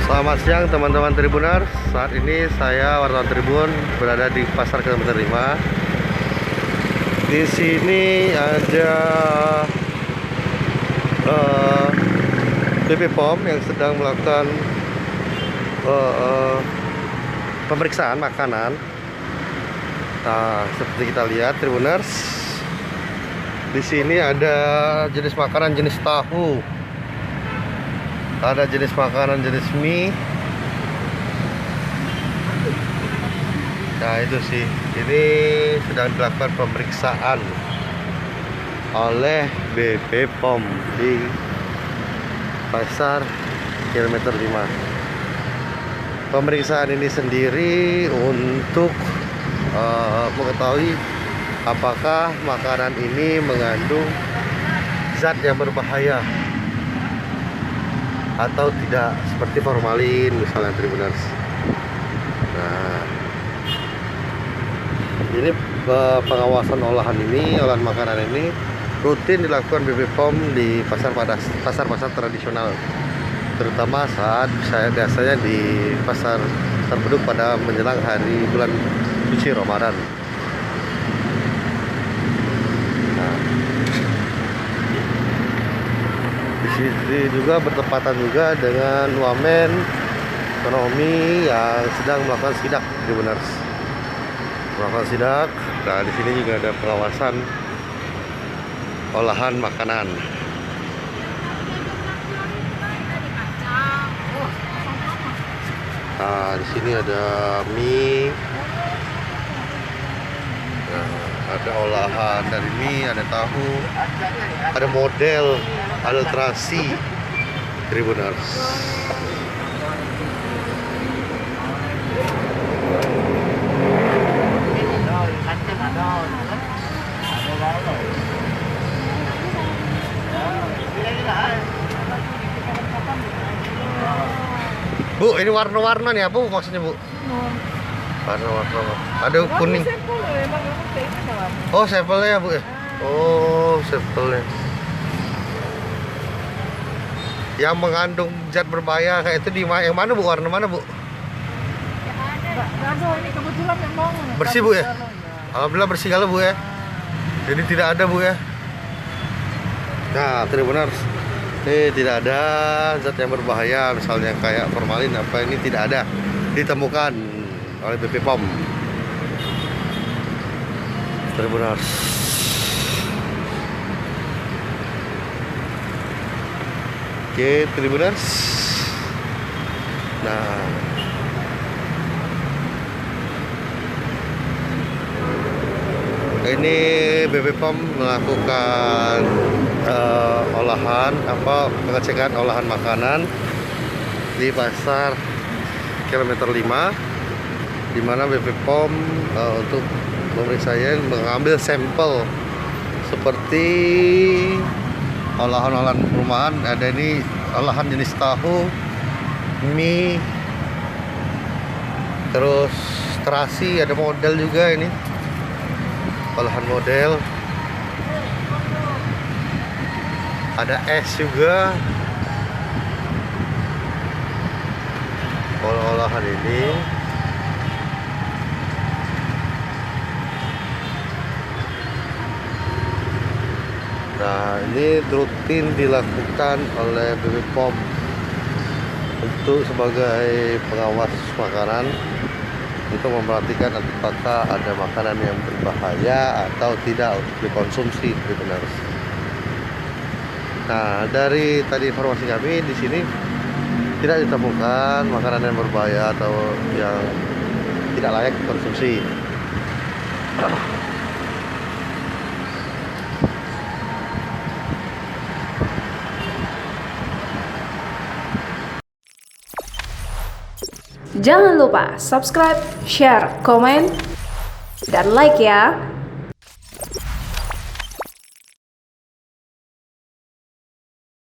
Selamat siang teman-teman Tribuners. Saat ini saya wartawan Tribun berada di Pasar Kilometer 5. Di sini ada BP POM yang sedang melakukan pemeriksaan makanan. Nah, seperti kita lihat Tribuners, di sini ada jenis makanan jenis tahu. Ada jenis makanan jenis mie. Nah itu sih, ini sedang dilakukan pemeriksaan oleh BP POM di Pasar Kilometer 5. Pemeriksaan ini sendiri untuk mengetahui apakah makanan ini mengandung zat yang berbahaya atau tidak, seperti formalin misalnya Tribuners. Nah, ini pengawasan olahan makanan ini rutin dilakukan BP POM di pasar tradisional, terutama saat biasanya di pasar Beduk pada menjelang hari bulan suci Ramadan. Ini juga bertepatan juga dengan Wamen Ekonomi yang sedang melakukan sidak, Tribuners. Melakukan sidak. Nah, di sini juga ada pengawasan olahan makanan. Nah, di sini ada mie. Nah, ada olahan dari mie, ada tahu, ada model, ada terasi, Tribuners. Bu, ini warna-warna nih, apa maksudnya, Bu? Warna-warna. Ada kuning. Oh, sampelnya ya, Bu ya? Oh, sampelnya. Yang mengandung zat berbahaya kayak itu yang mana, Bu? Warna mana, Bu? Ini kebetulan memang bersih, Bu ya? Alhamdulillah bersih kalau, Bu ya. Jadi tidak ada, Bu ya. Nah, Tribuners, ini tidak ada zat yang berbahaya, misalnya kayak formalin apa, ini tidak ada ditemukan oleh BP POM, Tribuners. Oke, Tribuners. Nah, ini BP POM melakukan pengecekan olahan makanan di Pasar Kilometer 5, di mana BP POM untuk pemeriksaan mengambil sampel seperti olahan-olahan rumahan. Ada ini olahan jenis tahu, mie, terus terasi, ada model juga ini, olahan model, ada es juga. Olahan ini ini rutin dilakukan oleh BP POM untuk sebagai pengawas makanan, untuk memperhatikan apakah ada makanan yang berbahaya atau tidak untuk dikonsumsi, benar. Nah, dari tadi informasi kami di sini tidak ditemukan makanan yang berbahaya atau yang tidak layak dikonsumsi. Jangan lupa subscribe, share, komen, dan like ya.